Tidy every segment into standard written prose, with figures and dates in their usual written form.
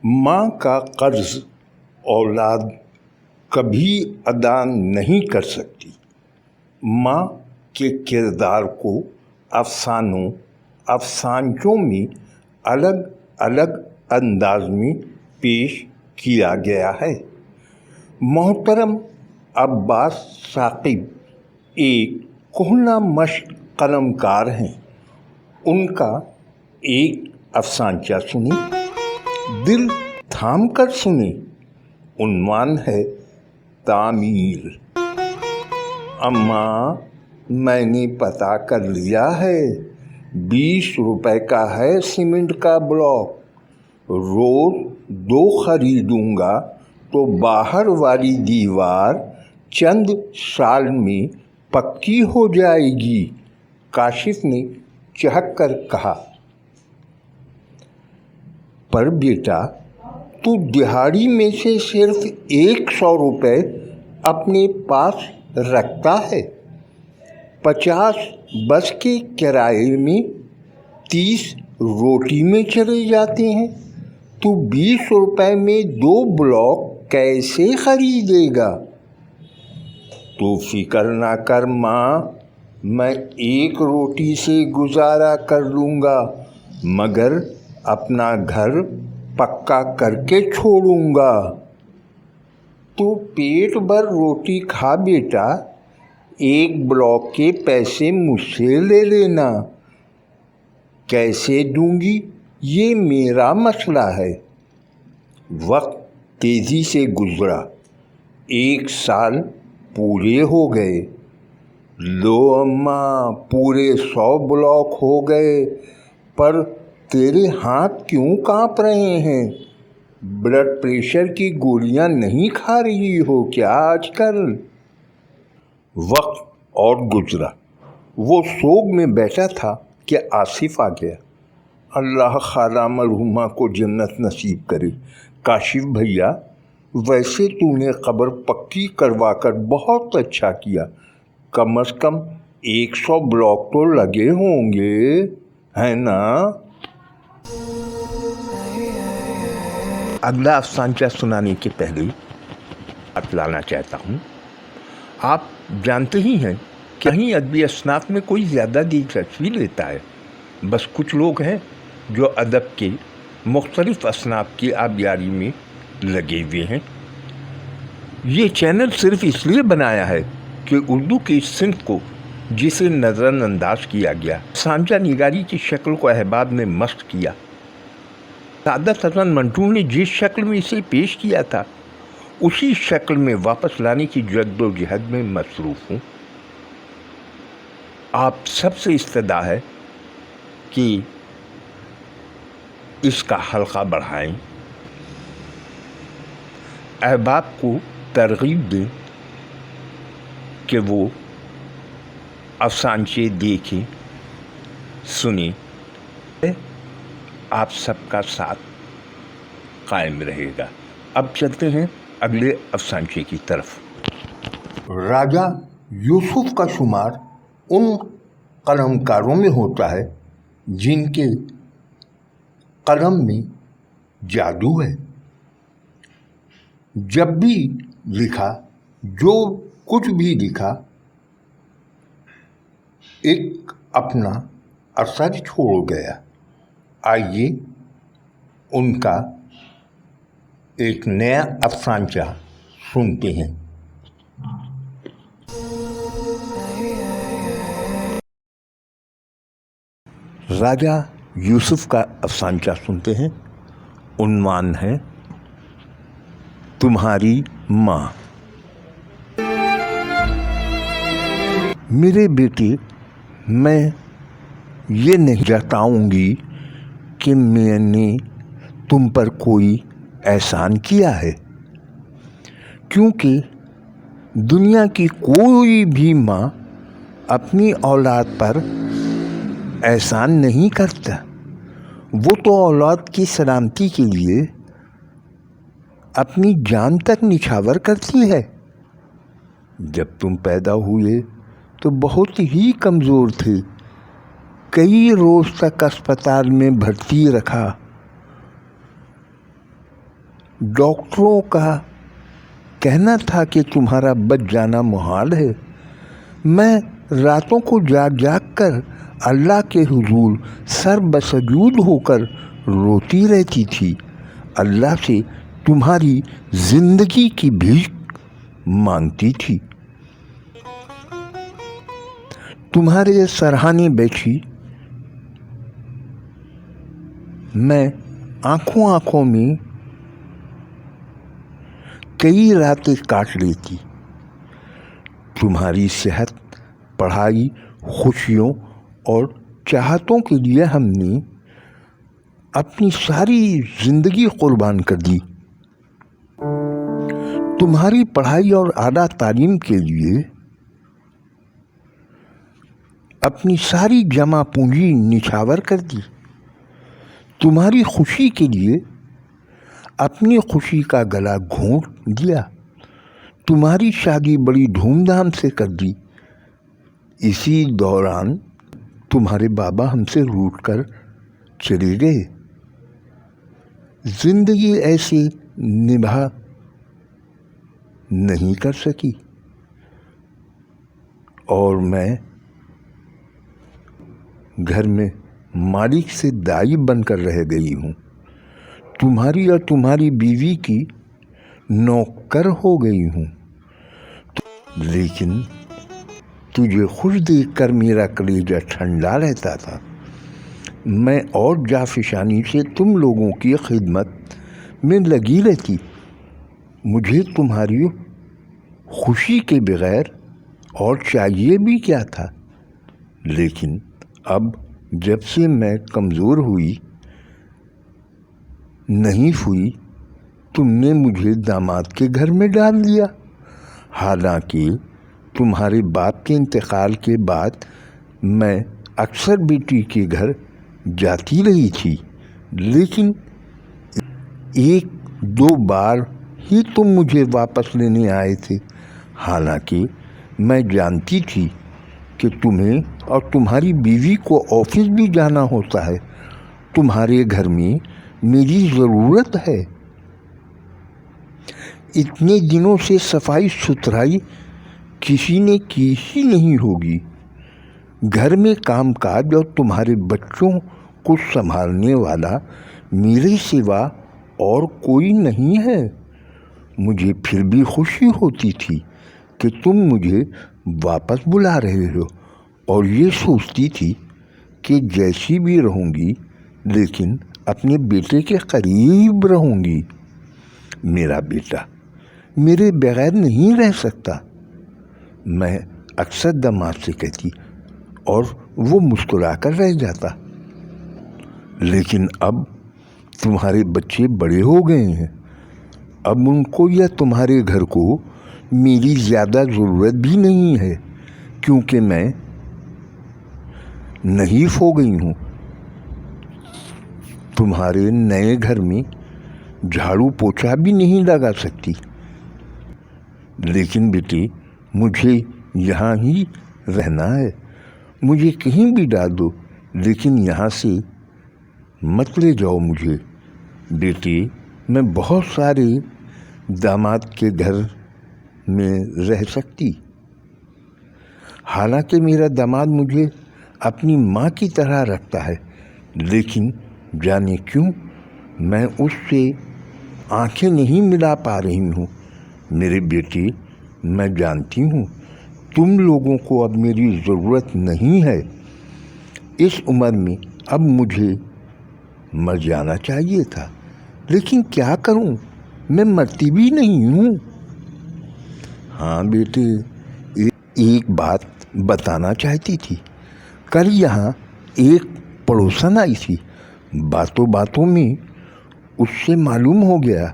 ماں کا قرض اولاد کبھی ادا نہیں کر سکتی۔ ماں کے کردار کو افسانچوں میں الگ الگ انداز میں پیش کیا گیا ہے۔ محترم عباس ثاقب ایک کہنہ مشق قلم کار ہیں۔ ان کا ایک افسانچہ سنیں، دل تھام کر سنیں۔ عنوان ہے تعمیر۔ اماں، میں نے پتہ کر لیا ہے، 20 روپے کا ہے سیمنٹ کا بلاک۔ روز 2 خریدوں گا تو باہر والی دیوار چند سال میں پکی ہو جائے گی۔ کاشف نے چہک کر کہا، پر بیٹا، تو دہاڑی میں سے صرف 100 روپے اپنے پاس رکھتا ہے، 50 بس کے کرائے میں، 30 روٹی میں چلے جاتے ہیں۔ تو 20 روپے میں 2 بلاک کیسے خریدے گا؟ تو فکر نہ کر ماں، میں 1 روٹی سے گزارا کر لوں گا، مگر اپنا گھر پکا کر کے چھوڑوں گا۔ تو پیٹ بھر روٹی کھا بیٹا، 1 بلاک کے پیسے مجھ سے لے لینا۔ کیسے دوں گی یہ میرا مسئلہ ہے۔ وقت تیزی سے گزرا، 1 سال پورے ہو گئے۔ لو اماں، پورے 100 بلاک ہو گئے، پر تیرے ہاتھ کیوں کانپ رہے ہیں؟ بلڈ پریشر کی گولیاں نہیں کھا رہی ہو کیا آج کل؟ وقت اور گزرا۔ وہ سوگ میں بیٹھا تھا کہ آصف آ گیا۔ اللہ خالہ مرحومہ کو جنت نصیب کرے۔ کاشف بھیا، ویسے تو نے قبر پکی کروا کر بہت اچھا کیا، کم از کم 100 بلاک تو لگے ہوں گے، ہے نا؟ اگلا افسانچہ سنانے کے پہلے بتلانا چاہتا ہوں، آپ جانتے ہی ہیں کہ کہیں ادبی اصناف میں کوئی زیادہ دلچسپی لیتا ہے۔ بس کچھ لوگ ہیں جو ادب کے مختلف اصناف کی آبیاری میں لگے ہوئے ہیں۔ یہ چینل صرف اس لیے بنایا ہے کہ اردو کی اس صنف کو جسے نظر انداز کیا گیا، افسانچہ نگاری کی شکل کو احباب نے مست کیا۔ سعادت حسن منٹو نے جس شکل میں اسے پیش کیا تھا، اسی شکل میں واپس لانے کی جد و جہد میں مصروف ہوں۔ آپ سب سے استدعا ہے کہ اس کا حلقہ بڑھائیں، احباب کو ترغیب دیں کہ وہ افسانچے دیکھیں، سنیں۔ آپ سب کا ساتھ قائم رہے گا۔ اب چلتے ہیں اگلے افسانچے کی طرف۔ راجہ یوسف کا شمار ان قلم کاروں میں ہوتا ہے جن کے قلم میں جادو ہے۔ جب بھی لکھا، جو کچھ بھی لکھا، ایک اپنا اثر چھوڑ گیا۔ آئیے ان کا ایک نیا افسانچہ سنتے ہیں۔ راجہ یوسف کا افسانچہ سنتے ہیں۔ عنوان ہے تمہاری ماں۔ میرے بیٹے، میں یہ نہیں جتاؤں گی کہ میں نے تم پر کوئی احسان کیا ہے، کیونکہ دنیا کی کوئی بھی ماں اپنی اولاد پر احسان نہیں کرتا۔ وہ تو اولاد کی سلامتی کے لیے اپنی جان تک نچھاور کرتی ہے۔ جب تم پیدا ہوئے تو بہت ہی کمزور تھے، کئی روز تک اسپتال میں بھرتی رکھا۔ डॉक्टरों का कहना था कि तुम्हारा बच जाना मुहाल है। मैं रातों को जाग जाग कर अल्लाह के हुजूर सर बसजूद होकर रोती रहती थी, अल्लाह से तुम्हारी जिंदगी की भीख मांगती थी। तुम्हारे सरहाने बैठी मैं आंखों आंखों में कई रातें काट लेती। तुम्हारी सेहत, पढ़ाई, खुशियों और चाहतों के लिए हमने अपनी सारी जिंदगी कुर्बान कर दी। तुम्हारी पढ़ाई और आला तालीम के लिए अपनी सारी जमा पूंजी निछावर कर दी। तुम्हारी खुशी के लिए अपनी खुशी का गला घोंट दिया। तुम्हारी शादी बड़ी धूमधाम से कर दी। इसी दौरान तुम्हारे बाबा हमसे रूठ कर चले गए। जिंदगी ऐसे निभा नहीं कर सकी और मैं घर में मालिक से दाई बनकर रह गई हूँ। तुम्हारी और तुम्हारी बीवी की नौकर हो गई हूँ। लेकिन तुझे खुश देखकर मेरा कलेजा ठंडा रहता था। मैं और जाफिशानी से तुम लोगों की खिदमत में लगी रहती। मुझे तुम्हारी खुशी के बगैर और चाहिए भी क्या था। लेकिन अब जब से मैं कमज़ोर हुई नहीं हुई, तुमने मुझे दामाद के घर में डाल दिया। हालांकि तुम्हारे बाप के इंतकाल के बाद मैं अक्सर बेटी के घर जाती रही थी, लेकिन एक दो बार ही तुम मुझे वापस लेने आए थे। हालांकि मैं जानती थी कि तुम्हें और तुम्हारी बीवी को ऑफिस भी जाना होता है। तुम्हारे घर में मेरी ज़रूरत है। इतने दिनों से सफाई सुथराई किसी ने की ही नहीं होगी। घर में कामकाज और तुम्हारे बच्चों को संभालने वाला मेरे सिवा और कोई नहीं है। मुझे फिर भी खुशी होती थी कि तुम मुझे वापस बुला रहे हो और ये सोचती थी कि जैसी भी रहूँगी लेकिन अपने बेटे के करीब रहूँगी। मेरा बेटा मेरे बगैर नहीं रह सकता, मैं अक्सर दामाद से कहती और वो मुस्कुराकर रह जाता। लेकिन अब तुम्हारे बच्चे बड़े हो गए हैं। अब उनको या तुम्हारे घर को मेरी ज़्यादा ज़रूरत भी नहीं है, क्योंकि मैं नहीफ हो गई हूँ। तुम्हारे नए घर में झाड़ू पोछा भी नहीं लगा सकती। लेकिन बेटी मुझे यहाँ ही रहना है। मुझे कहीं भी डाल दो, लेकिन यहाँ से मत ले जाओ मुझे। बेटी मैं बहुत सारे दामाद के घर में रह सकती। हालांकि मेरा दामाद मुझे अपनी माँ की तरह रखता है, लेकिन जाने क्यों मैं उससे आंखें नहीं मिला पा रही हूँ। मेरे बेटे मैं जानती हूँ तुम लोगों को अब मेरी ज़रूरत नहीं है। इस उम्र में अब मुझे मर जाना चाहिए था, लेकिन क्या करूँ, मैं मरती भी नहीं हूँ। हाँ बेटे, एक बात बताना चाहती थी। कल यहाँ एक पड़ोसन आई थी। बातों बातों में उससे मालूम हो गया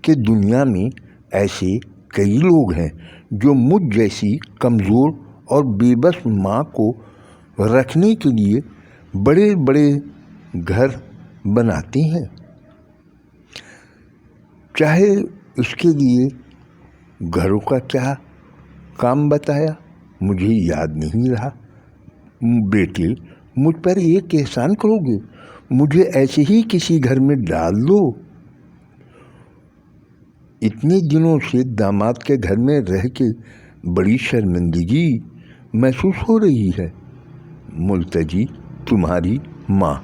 कि दुनिया में ऐसे कई लोग हैं जो मुझ जैसी कमज़ोर और बेबस माँ को रखने के लिए बड़े बड़े घर बनाते हैं। चाहे उसके लिए घरों का क्या काम बताया मुझे याद नहीं रहा। बेटे मुझ पर एक एहसान करोगे, मुझे ऐसे ही किसी घर में डाल दो। اتنے دنوں سے داماد کے گھر میں رہ کے بڑی شرمندگی محسوس ہو رہی ہے۔ ملتجی، تمہاری ماں۔